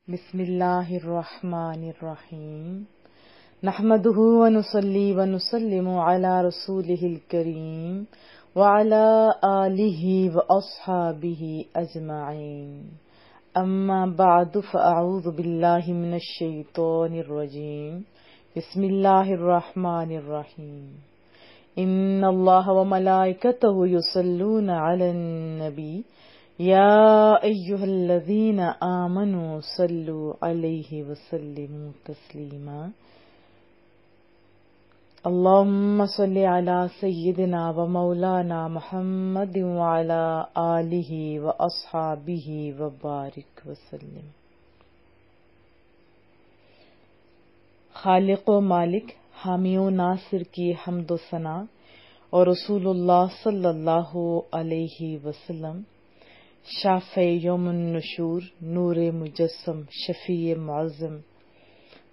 بسم اللہ الرحمن الرحیم نحمده ونصلي ونسلم على رسوله الكريم وعلى آله وأصحابه أجمعين أما بعد فأعوذ بالله من الشيطان الرجيم بسم الله الرحمن الرحيم إن الله وملائكته يصلون على النبي یا ایھا الذین آمنوا صلوا علیہ وسلموا تسلیما اللہم صل علی سیدنا و مولانا محمد وعلی آلہ و اصحابہ وبارک وسلم۔ خالق و مالک، حامی و ناصر کی حمد و ثنا اور رسول اللہ صلی اللہ علیہ وسلم شافع یوم النشور، نور مجسم، شفیع معظم،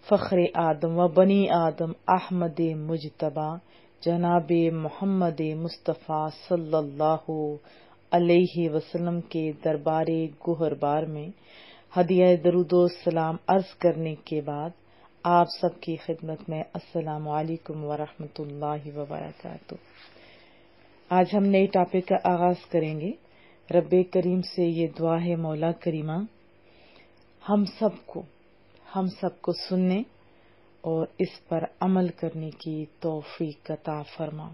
فخر آدم و بنی آدم، احمد مجتبی جناب محمد مصطفیٰ صلی اللہ علیہ وسلم کے دربار گوہر بار میں ہدیہ درود و سلام عرض کرنے کے بعد آپ سب کی خدمت میں السلام علیکم ورحمۃ اللہ وبرکاتہ۔ آج ہم نئے ٹاپک کا آغاز کریں گے۔ رب کریم سے یہ دعا ہے مولا کریمہ ہم سب کو سننے اور اس پر عمل کرنے کی توفیق عطا فرما،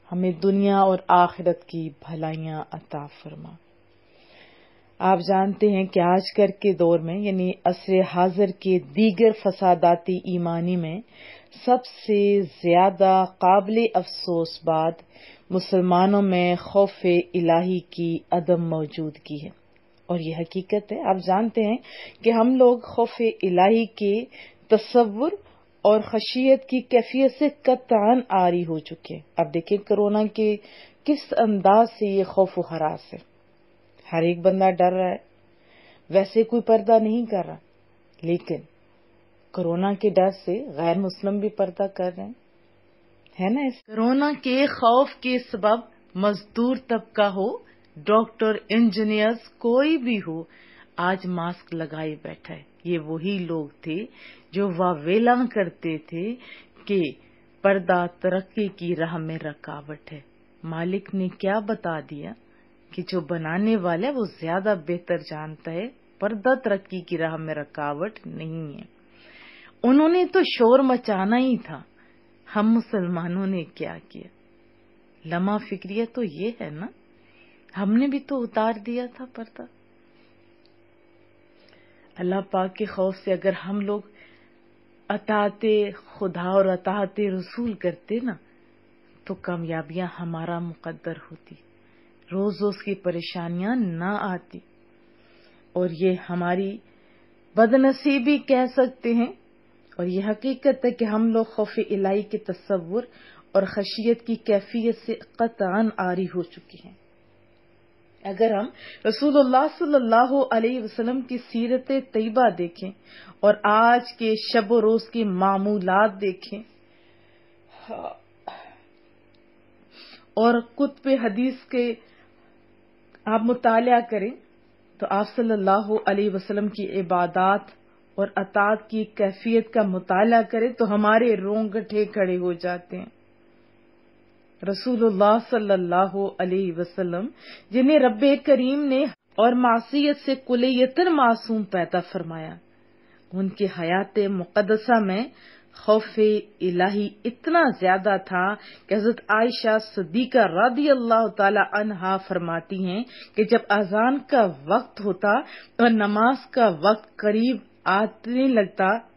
ہمیں دنیا اور آخرت کی بھلائیاں عطا فرما۔ آپ جانتے ہیں کہ آج کل کے دور میں یعنی عصر حاضر کے دیگر فساداتی ایمانی میں سب سے زیادہ قابل افسوس بات مسلمانوں میں خوف الہی کی عدم موجودگی ہے، اور یہ حقیقت ہے۔ آپ جانتے ہیں کہ ہم لوگ خوف الہی کے تصور اور خشیت کی کیفیت سے قطعاً عاری ہو چکے ہیں۔ اب دیکھیں کرونا کے کس انداز سے یہ خوف و ہراس ہے، ہر ایک بندہ ڈر رہا ہے، ویسے کوئی پردہ نہیں کر رہا، لیکن کرونا کے ڈر سے غیر مسلم بھی پردہ کر رہے ہیں، ہے نا۔ کرونا کے خوف کے سبب مزدور طبقہ ہو، ڈاکٹر، انجینئرز، کوئی بھی ہو، آج ماسک لگائے بیٹھا ہے۔ یہ وہی لوگ تھے جو واویلاں کرتے تھے کہ پردہ ترقی کی راہ میں رکاوٹ ہے۔ مالک نے کیا بتا دیا کہ جو بنانے والا ہے وہ زیادہ بہتر جانتا ہے، پردہ ترقی کی راہ میں رکاوٹ نہیں ہے۔ انہوں نے تو شور مچانا ہی تھا، ہم مسلمانوں نے کیا کیا؟ لمحہ فکریہ تو یہ ہے نا، ہم نے بھی تو اتار دیا تھا پردہ۔ اللہ پاک کے خوف سے اگر ہم لوگ اطاعت خدا اور اطاعت رسول کرتے نا تو کامیابیاں ہمارا مقدر ہوتی، روز روز کی پریشانیاں نہ آتی، اور یہ ہماری بدنصیبی کہہ سکتے ہیں، اور یہ حقیقت ہے کہ ہم لوگ خوف الہی کے تصور اور خشیت کی کیفیت سے قطعاً عاری ہو چکے ہیں۔ اگر ہم رسول اللہ صلی اللہ علیہ وسلم کی سیرت طیبہ دیکھیں اور آج کے شب و روز کی معمولات دیکھیں اور کتب حدیث کے آپ مطالعہ کریں تو آپ صلی اللہ علیہ وسلم کی عبادات اور اطاعت کی کیفیت کا مطالعہ کریں تو ہمارے رونگٹے کھڑے ہو جاتے ہیں۔ رسول اللہ صلی اللہ علیہ وسلم جنہیں رب کریم نے اور معصیت سے کلیتاً معصوم پیدا فرمایا، ان کی حیات مقدسہ میں خوف الہی اتنا زیادہ تھا کہ حضرت عائشہ صدیقہ رضی اللہ تعالی عنہا فرماتی ہیں کہ جب اذان کا وقت ہوتا اور نماز کا وقت قریب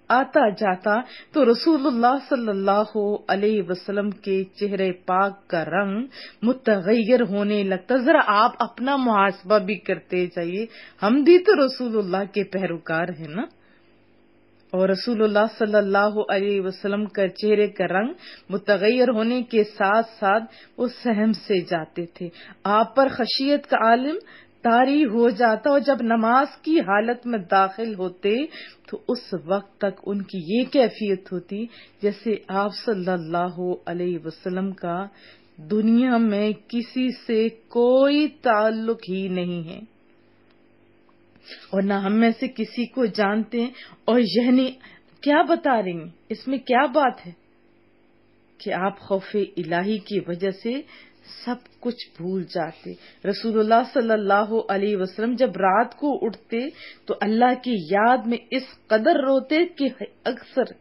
آتا جاتا تو رسول اللہ صلی اللہ علیہ وسلم کے چہرے پاک کا رنگ متغیر ہونے لگتا۔ ذرا آپ اپنا محاسبہ بھی کرتے جائیے، ہم بھی تو رسول اللہ کے پیروکار ہیں نا، اور رسول اللہ صلی اللہ علیہ وسلم کا چہرے کا رنگ متغیر ہونے کے ساتھ ساتھ وہ سہم سے جاتے تھے، آپ پر خشیت کا عالم طاری ہو جاتا، اور جب نماز کی حالت میں داخل ہوتے تو اس وقت تک ان کی یہ کیفیت ہوتی جیسے آپ صلی اللہ علیہ وسلم کا دنیا میں کسی سے کوئی تعلق ہی نہیں ہے۔ اور نہ ہم میں سے کسی کو جانتے ہیں، اور یعنی کیا بتا رہی ہیں، اس میں کیا بات ہے کہ آپ خوف الہی کی وجہ سے سب کچھ بھول جاتے۔ رسول اللہ صلی اللہ علیہ وسلم جب رات کو اٹھتے تو اللہ کی یاد میں اس قدر روتے کہ اکثر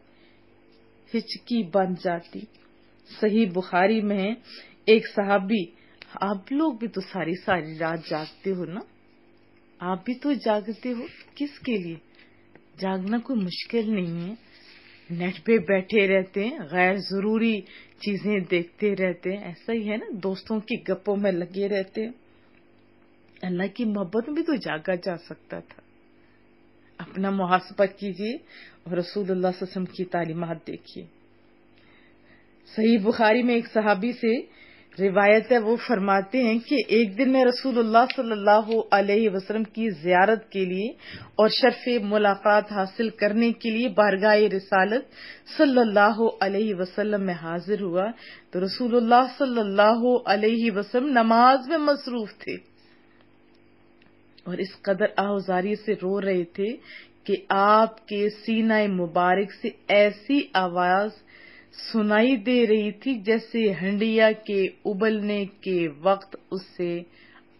ہچکی بن جاتی۔ صحیح بخاری میں ایک صحابی، آپ لوگ بھی تو ساری رات جاگتے ہو نا، آپ بھی تو جاگتے ہو، کس کے لیے؟ جاگنا کوئی مشکل نہیں ہے، نیٹ پہ بیٹھے رہتے ہیں، غیر ضروری چیزیں دیکھتے رہتے ہیں، ایسا ہی ہے نا، دوستوں کی گپوں میں لگے رہتے ہیں۔ اللہ کی محبت میں بھی تو جاگا جا سکتا تھا۔ اپنا محاسبہ کیجیے اور رسول اللہ صلی اللہ علیہ وسلم کی تعلیمات دیکھیے۔ صحیح بخاری میں ایک صحابی سے روایت ہے، وہ فرماتے ہیں کہ ایک دن میں رسول اللہ صلی اللہ علیہ وسلم کی زیارت کے لیے اور شرف ملاقات حاصل کرنے کے لیے بارگاہ رسالت صلی اللہ علیہ وسلم میں حاضر ہوا تو رسول اللہ صلی اللہ علیہ وسلم نماز میں مصروف تھے اور اس قدر آہوزاری سے رو رہے تھے کہ آپ کے سینہ مبارک سے ایسی آواز سنائی دے رہی تھی جیسے ہنڈیا کے ابلنے کے وقت اس سے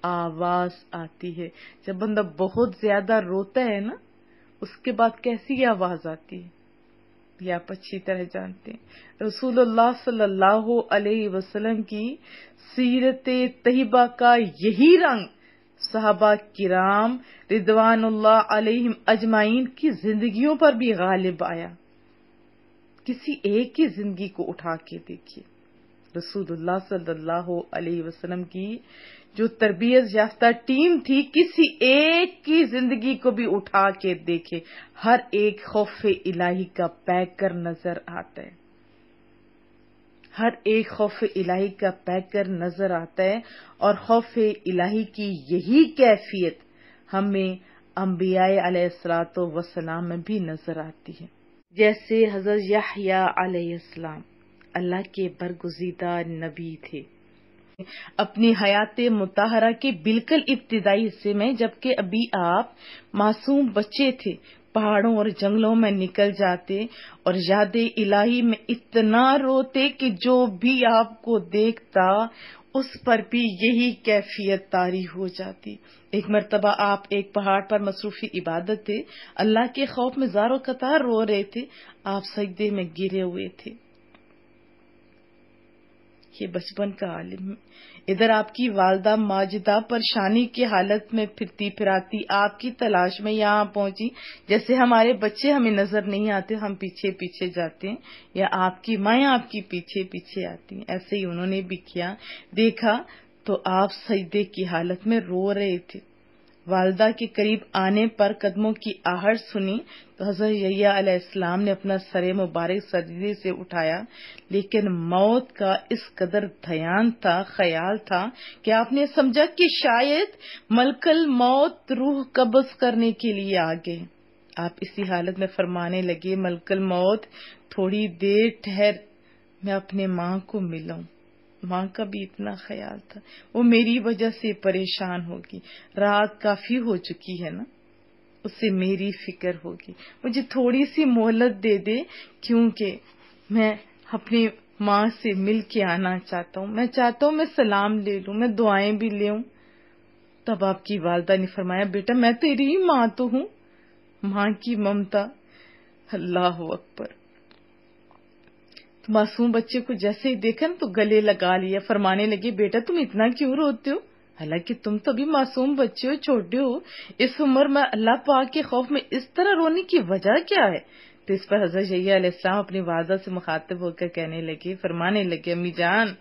آواز آتی ہے۔ جب بندہ بہت زیادہ روتا ہے نا، اس کے بعد کیسی آواز آتی ہے یہ آپ اچھی طرح جانتے ہیں۔ رسول اللہ صلی اللہ علیہ وسلم کی سیرت طیبہ کا یہی رنگ صحابہ کرام رضوان اللہ علیہم اجمعین کی زندگیوں پر بھی غالب آیا۔ کسی ایک کی زندگی کو اٹھا کے دیکھیے، رسول اللہ صلی اللہ علیہ وسلم کی جو تربیت یافتہ ٹیم تھی، کسی ایک کی زندگی کو بھی اٹھا کے دیکھے، ہر ایک خوف الہی کا پیکر نظر آتا ہے، ہر ایک خوف الہی کا پیکر نظر آتا ہے، اور خوف الہی کی یہی کیفیت ہمیں انبیاء علیہ الصلوۃ والسلام میں بھی نظر آتی ہے۔ جیسے حضرت یحییٰ علیہ السلام اللہ کے برگزیدہ نبی تھے اپنی حیات مطہرہ کے بالکل ابتدائی حصے میں، جبکہ ابھی آپ معصوم بچے تھے، پہاڑوں اور جنگلوں میں نکل جاتے اور یاد الہی میں اتنا روتے کہ جو بھی آپ کو دیکھتا اس پر بھی یہی کیفیت طاری ہو جاتی۔ ایک مرتبہ آپ ایک پہاڑ پر مصروف عبادت تھے، اللہ کے خوف میں زار و قطار رو رہے تھے، آپ سجدے میں گرے ہوئے تھے۔ یہ بچپن کا عالم، ادھر آپ کی والدہ ماجدہ پریشانی کی حالت میں پھرتی پھراتی آپ کی تلاش میں یہاں پہنچی۔ جیسے ہمارے بچے ہمیں نظر نہیں آتے، ہم پیچھے پیچھے جاتے ہیں، یا آپ کی مائیں آپ کی پیچھے پیچھے آتی ہیں، ایسے ہی انہوں نے بھی کیا۔ دیکھا تو آپ سجدے کی حالت میں رو رہے تھے۔ والدہ کے قریب آنے پر قدموں کی آہٹ سنی تو حضرت یحییٰ علیہ السلام نے اپنا سر مبارک سجدے سے اٹھایا، لیکن موت کا اس قدر دھیان تھا، خیال تھا کہ آپ نے سمجھا کہ شاید ملک الموت روح قبض کرنے کے لیے آ گئے۔ آپ اسی حالت میں فرمانے لگے، ملک الموت تھوڑی دیر ٹھہر، میں اپنے ماں کو ملوں۔ ماں کا بھی اتنا خیال تھا، وہ میری وجہ سے پریشان ہوگی، رات کافی ہو چکی ہے نا، اس سے میری فکر ہوگی، مجھے تھوڑی سی مہلت دے دے، کیونکہ میں اپنی ماں سے مل کے آنا چاہتا ہوں، میں چاہتا ہوں میں سلام لے لوں، میں دعائیں بھی لوں۔ تب آپ کی والدہ نے فرمایا، بیٹا میں تیری ہی ماں تو ہوں۔ ماں کی ممتا، اللہ اکبر۔ معصوم بچے کو جیسے ہی دیکھا تو گلے لگا لیا، فرمانے لگے، بیٹا تم اتنا کیوں روتے ہو؟ حالانکہ تم تو بھی معصوم بچے ہو، چھوٹے ہو، اس عمر میں اللہ پاک کے خوف میں اس طرح رونے کی وجہ کیا ہے؟ تو اس پر حضرت یحییٰ علیہ السلام اپنی والدہ سے مخاطب ہو کر کہنے لگے، فرمانے لگے، امی جان،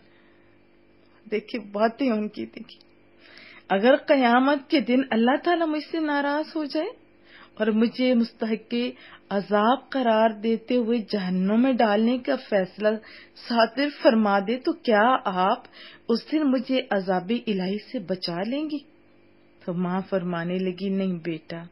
دیکھیں باتیں ان کی دیکھیں، اگر قیامت کے دن اللہ تعالیٰ مجھ سے ناراض ہو جائے اور مجھے مستحق عذاب قرار دیتے ہوئے جہنم میں ڈالنے کا فیصلہ صادر فرما دے تو کیا آپ اس دن مجھے عذاب الہی سے بچا لیں گی؟ تو ماں فرمانے لگی، نہیں بیٹا،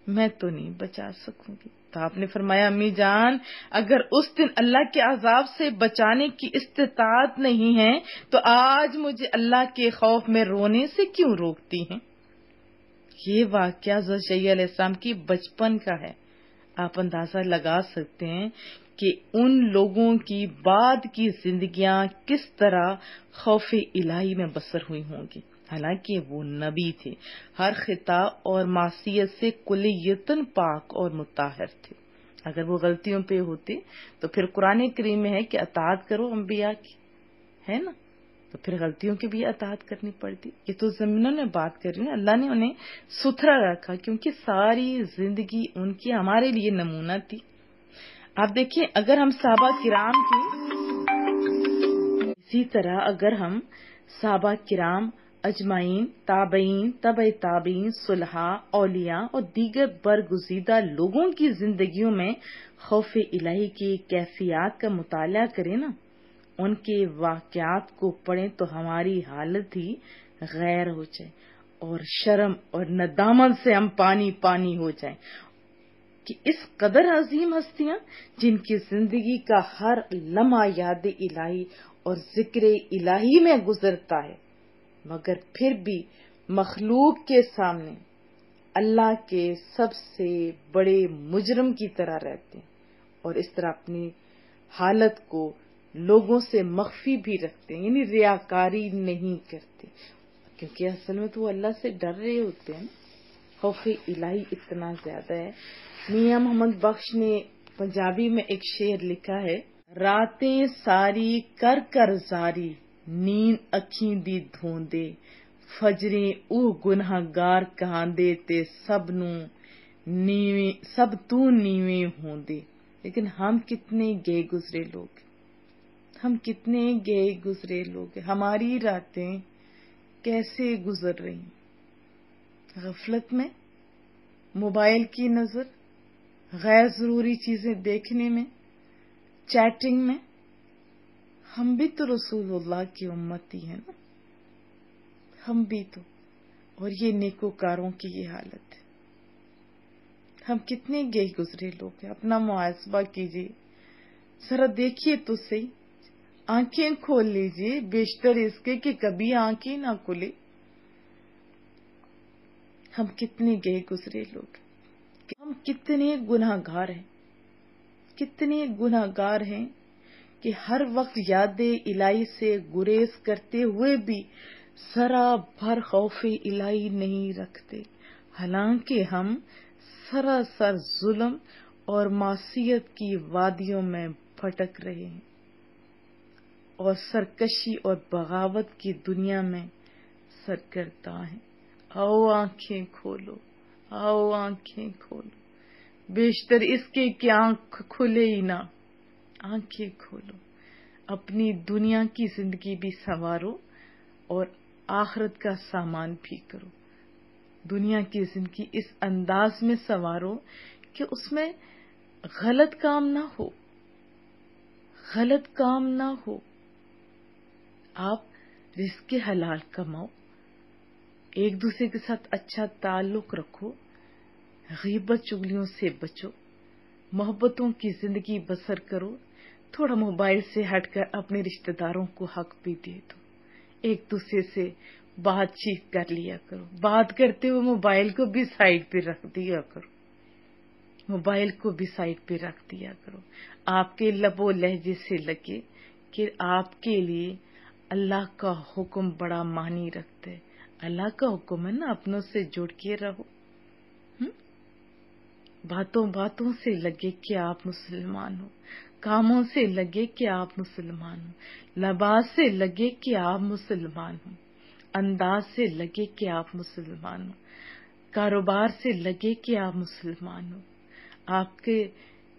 میں تو نہیں بچا سکوں گی۔ تو آپ نے فرمایا، امی جان، اگر اس دن اللہ کے عذاب سے بچانے کی استطاعت نہیں ہے تو آج مجھے اللہ کے خوف میں رونے سے کیوں روکتی ہیں؟ یہ واقعہ حضرت شیع علیہ السلام کی بچپن کا ہے. آپ اندازہ لگا سکتے ہیں کہ ان لوگوں کی بعد کی زندگیاں کس طرح خوف الہی میں بسر ہوئی ہوں گی. حالانکہ وہ نبی تھے، ہر خطا اور معصیت سے کلیتاً پاک اور مطہر تھے. اگر وہ غلطیوں پہ ہوتے تو پھر قرآن کریم میں ہے کہ اطاعت کرو انبیاء کی، ہے نا، تو پھر غلطیوں کی بھی اطاعت کرنی پڑتی. یہ تو زمینوں نے بات کر رہی ہیں، اللہ نے انہیں ستھرا رکھا کیونکہ ساری زندگی ان کی ہمارے لیے نمونہ تھی. آپ دیکھیں، اگر ہم صحابہ کرام کی اسی طرح اگر ہم صحابہ کرام اجمعین، تابعین، تبع تابعین، صلحاء، اولیاء اور دیگر برگزیدہ لوگوں کی زندگیوں میں خوف الہی کی کیفیات کا مطالعہ کریں نا، ان کے واقعات کو پڑھیں تو ہماری حالت ہی غیر ہو جائے اور شرم اور ندامت سے ہم پانی پانی ہو جائیں کہ اس قدر عظیم ہستیاں جن کی زندگی کا ہر لمحہ یاد الہی اور ذکر الہی میں گزرتا ہے، مگر پھر بھی مخلوق کے سامنے اللہ کے سب سے بڑے مجرم کی طرح رہتے ہیں اور اس طرح اپنی حالت کو لوگوں سے مخفی بھی رکھتے ہیں، یعنی ریاکاری نہیں کرتے، کیونکہ اصل میں تو وہ اللہ سے ڈر رہے ہوتے ہیں. خوف الہی اتنا زیادہ ہے. میاں محمد بخش نے پنجابی میں ایک شعر لکھا ہے: راتیں ساری کر کر زاری نیند اکھیں دی دھوندے فجریں اوہ گنہگار کہاندے تے سب تو نیویں ہوندے. لیکن ہم کتنے گئے گزرے لوگ، ہم کتنے گئے گزرے لوگ، ہماری راتیں کیسے گزر رہی ہیں؟ غفلت میں، موبائل کی نظر، غیر ضروری چیزیں دیکھنے میں، چیٹنگ میں. ہم بھی تو رسول اللہ کی امتی ہیں نا، ہم بھی تو. اور یہ نیکوکاروں کی یہ حالت ہے. ہم کتنے گئے گزرے لوگ ہیں. اپنا محاسبہ کیجیے ذرا، دیکھیے تو صحیح، آنکھیں کھول لیجیے، بیشتر اس کے کہ کبھی آنکھیں نہ کھلے. ہم کتنے گئے گزرے لوگ، ہم کتنے گناہگار ہیں، کتنے گناہگار ہیں کہ ہر وقت یاد الہی سے گریز کرتے ہوئے بھی ذرا بھر خوف الہی نہیں رکھتے، حالانکہ ہم سراسر ظلم اور معصیت کی وادیوں میں بھٹک رہے ہیں اور سرکشی اور بغاوت کی دنیا میں سرگرداں ہیں. آؤ آنکھیں کھولو، آؤ آنکھیں کھولو، بیشتر اس کے کہ آنکھ کھلے ہی نہ. آنکھیں کھولو، اپنی دنیا کی زندگی بھی سنوارو اور آخرت کا سامان بھی کرو. دنیا کی زندگی اس انداز میں سنوارو کہ اس میں غلط کام نہ ہو، غلط کام نہ ہو. آپ رزق حلال کماؤ، ایک دوسرے کے ساتھ اچھا تعلق رکھو، غیبت چگلیوں سے بچو، محبتوں کی زندگی بسر کرو. تھوڑا موبائل سے ہٹ کر اپنے رشتہ داروں کو حق بھی دے دو، ایک دوسرے سے بات چیت کر لیا کرو. بات کرتے ہوئے موبائل کو بھی سائڈ پہ رکھ دیا کرو، موبائل کو بھی سائڈ پہ رکھ دیا کرو. آپ کے لب و لہجے سے لگے کہ آپ کے لیے اللہ کا حکم بڑا معنی رکھتا ہے. اللہ کا حکم ہے نا، اپنوں سے جڑ کے رہو. باتوں باتوں سے لگے کہ آپ مسلمان ہو، کاموں سے لگے کہ آپ مسلمان ہو، لباس سے لگے کہ آپ مسلمان ہو، انداز سے لگے کہ آپ مسلمان ہو، کاروبار سے لگے کہ آپ مسلمان ہو. آپ کے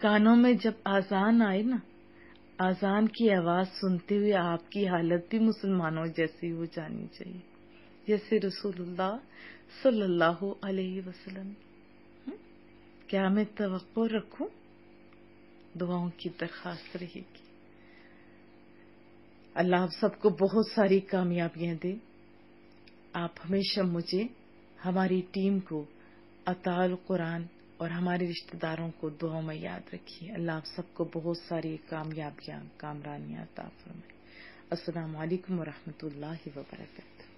کانوں میں جب اذان آئے نا، اذان کی آواز سنتے ہوئے آپ کی حالت بھی مسلمانوں جیسی ہو جانی چاہیے، جیسے رسول اللہ صلی اللہ علیہ وسلم. کیا میں توقع رکھوں؟ دعاؤں کی درخواست رہے گی. اللہ آپ سب کو بہت ساری کامیابیاں دے. آپ ہمیشہ مجھے، ہماری ٹیم کو، اطاع القرآن اور ہمارے رشتہ داروں کو دعاؤں میں یاد رکھیے. اللہ آپ سب کو بہت ساری کامیابیاں، کامرانیاں عطا فرمائے. السلام علیکم ورحمۃ اللہ وبرکاتہ.